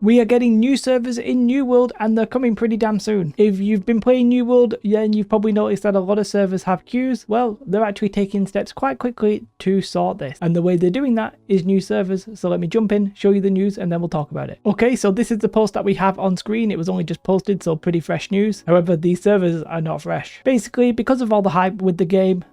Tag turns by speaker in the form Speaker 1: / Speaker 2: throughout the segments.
Speaker 1: We are getting new servers in New World and they're coming pretty damn soon. If you've been playing New World, then you've probably noticed that a lot of servers have queues. Well, they're actually taking steps quite quickly to sort this. And the way they're doing that is new servers. So let me jump in, show you the news, and then we'll talk about it. Okay, so this is the post that we have on screen. It was only just posted, so pretty fresh news. However, these servers are not fresh. Basically, because of all the hype with the game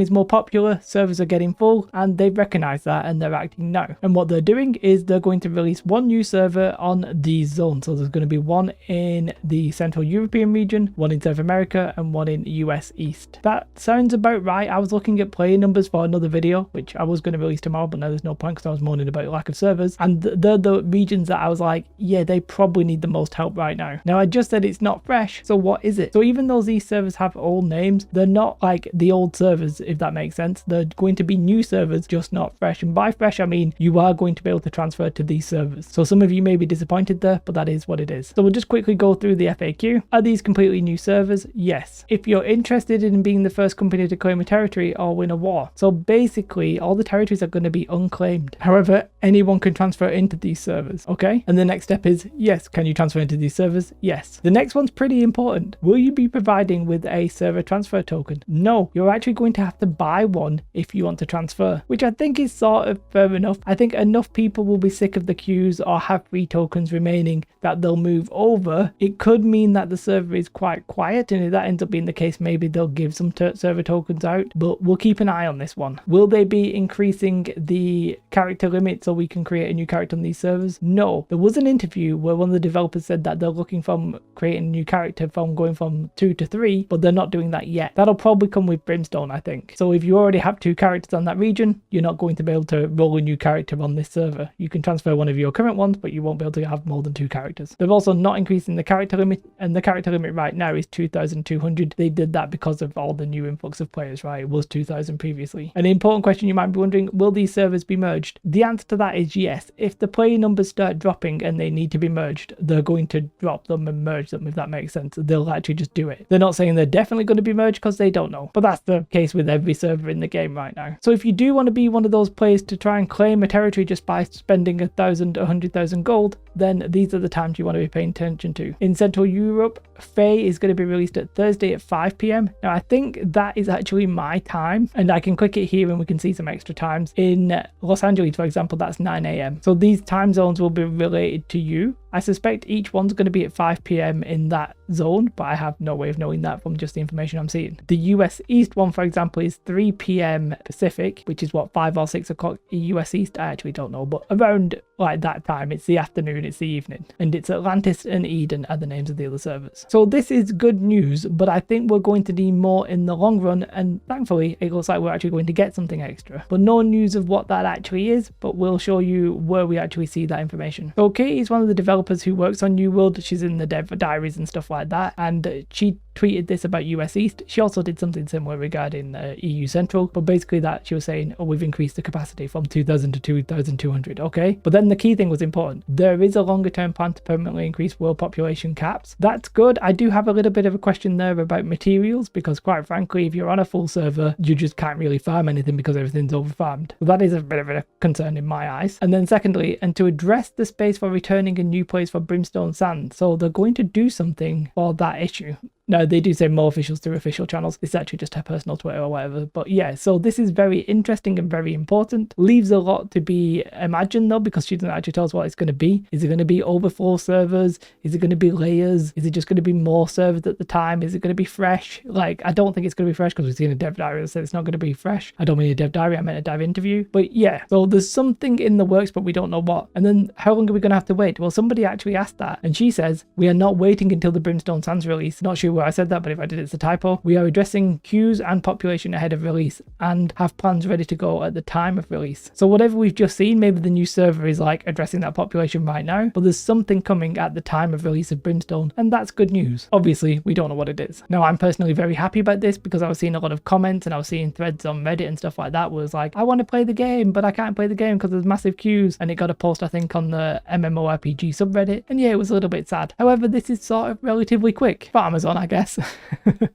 Speaker 1: is more popular, servers are getting full, and they've recognized that and they're acting now. And what they're doing is they're going to release one new server on these zones. So there's going to be one in the Central European region, one in South America, and one in US East. That sounds about right. I was looking at player numbers for another video, which I was going to release tomorrow, but now there's no point because I was moaning about lack of servers. And they're the regions that I was like, yeah, they probably need the most help right now. Now, I just said it's not fresh, so what is it? So even though these servers have old names, they're not like the old servers, if that makes sense. They're going to be new servers, just not fresh. And by fresh, I mean you are going to be able to transfer to these servers. So some of you may be disappointed there, but that is what it is. So we'll just quickly go through the FAQ. Are these completely new servers? Yes. If you're interested in being the first company to claim a territory or win a war. So basically, all the territories are going to be unclaimed. However, anyone can transfer into these servers, okay? And the next step is, yes, can you transfer into these servers? Yes. The next one's pretty important. Will you be providing with a server transfer token? No, you're actually going to have to buy one if you want to transfer, which I think is sort of fair enough. I think enough people will be sick of the queues or have free tokens remaining that they'll move over. It could mean that the server is quite quiet, and if that ends up being the case, maybe they'll give some server tokens out, but we'll keep an eye on this one. Will they be increasing the character limit so we can create a new character on these servers? No. There was an interview where one of the developers said that they're looking from creating a new character from going from 2 to 3, but they're not doing that yet. That'll probably come with Brimstone, I think. So if you already have 2 characters on that region, you're not going to be able to roll a new character on this server. You can transfer one of your current ones, but you won't be able to have more than 2 characters. They're also not increasing the character limit, and the character limit right now is 2,200. They did that because of all the new influx of players, right? It was 2,000 previously. An important question you might be wondering, will these servers be merged? The answer to that is yes. If the player numbers start dropping and they need to be merged, they're going to drop them and merge them, if that makes sense. They'll actually just do it. They're not saying they're definitely going to be merged because they don't know, but that's the case with every server in the game right now. So if you do want to be one of those players to try and claim a territory just by spending 1,000, 100,000 gold, then these are the times you want to be paying attention to. In Central Europe, Faye is going to be released at Thursday at 5 p.m. Now I think that is actually my time, and I can click it here and we can see some extra times. In Los Angeles, for example, that's 9 a.m. So these time zones will be related to you. I suspect each one's going to be at 5 p.m. in that zone, but I have no way of knowing that from just the information I'm seeing. The US East one, for example, is 3 p.m. Pacific, which is what, 5 or 6 o'clock US East? I actually don't know, but around like that time. It's the afternoon, it's the evening, and it's Atlantis and Eden are the names of the other servers. So this is good news, but I think we're going to need more in the long run, and thankfully it looks like we're actually going to get something extra, but no news of what that actually is, but we'll show you where we actually see that information. So Katie is one of the developers who works on New World. She's in the dev diaries and stuff like that, and she tweeted this about US East. She also did something similar regarding EU Central, but basically that she was saying, oh, we've increased the capacity from 2,000 to 2,200. Okay, but then the key thing was important. There is a longer term plan to permanently increase world population caps. That's good. I do have a little bit of a question there about materials, because quite frankly, if you're on a full server, you just can't really farm anything because everything's over farmed. So that is a bit of a concern in my eyes. And then secondly, and to address the space for returning a new place for Brimstone Sand. So they're going to do something for that issue. No, they do say more officials through official channels. It's actually just her personal Twitter or whatever. But yeah, so this is very interesting and very important. Leaves a lot to be imagined though, because she doesn't actually tell us what it's going to be. Is it going to be overflow servers? Is it going to be layers? Is it just going to be more servers at the time? Is it going to be fresh? Like, I don't think it's going to be fresh, because we've seen a dev diary that said it's not going to be fresh. I don't mean a dev diary, I meant a dev interview. But yeah, so there's something in the works, but we don't know what. And then how long are we going to have to wait? Well, somebody actually asked that, and she says, we are not waiting until the Brimstone Sands release. Not sure where I said that, but if I did, it's a typo. We are addressing queues and population ahead of release and have plans ready to go at the time of release. So whatever we've just seen, maybe the new server is like addressing that population right now, but there's something coming at the time of release of Brimstone, and that's good news. Obviously, we don't know what it is. Now, I'm personally very happy about this, because I was seeing a lot of comments and I was seeing threads on Reddit and stuff like that where it's like, I want to play the game, but I can't play the game because there's massive queues, and it got a post, I think, on the MMORPG subreddit, and yeah, it was a little bit sad. However, this is sort of relatively quick for Amazon, I guess.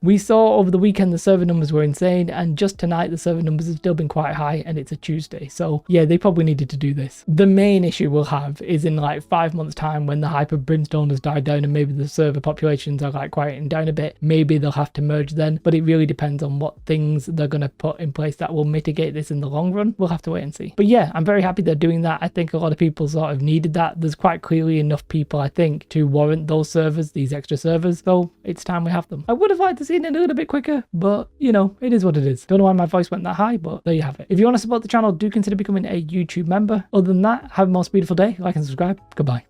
Speaker 1: We saw over the weekend the server numbers were insane, and just tonight the server numbers have still been quite high, and it's a Tuesday. So yeah, they probably needed to do this. The main issue we'll have is in like 5 months time when the hype of Brimstone has died down and maybe the server populations are like quieting down a bit. Maybe they'll have to merge then, but it really depends on what things they're going to put in place that will mitigate this in the long run. We'll have to wait and see. But yeah, I'm very happy they're doing that. I think a lot of people sort of needed that. There's quite clearly enough people, I think, to warrant those servers, these extra servers. So it's time we have them. I would have liked to see it a little bit quicker, but you know, it is what it is. Don't know why my voice went that high, but there you have it. If you want to support the channel, do consider becoming a YouTube member. Other than that, have a most beautiful day. Like and subscribe. Goodbye.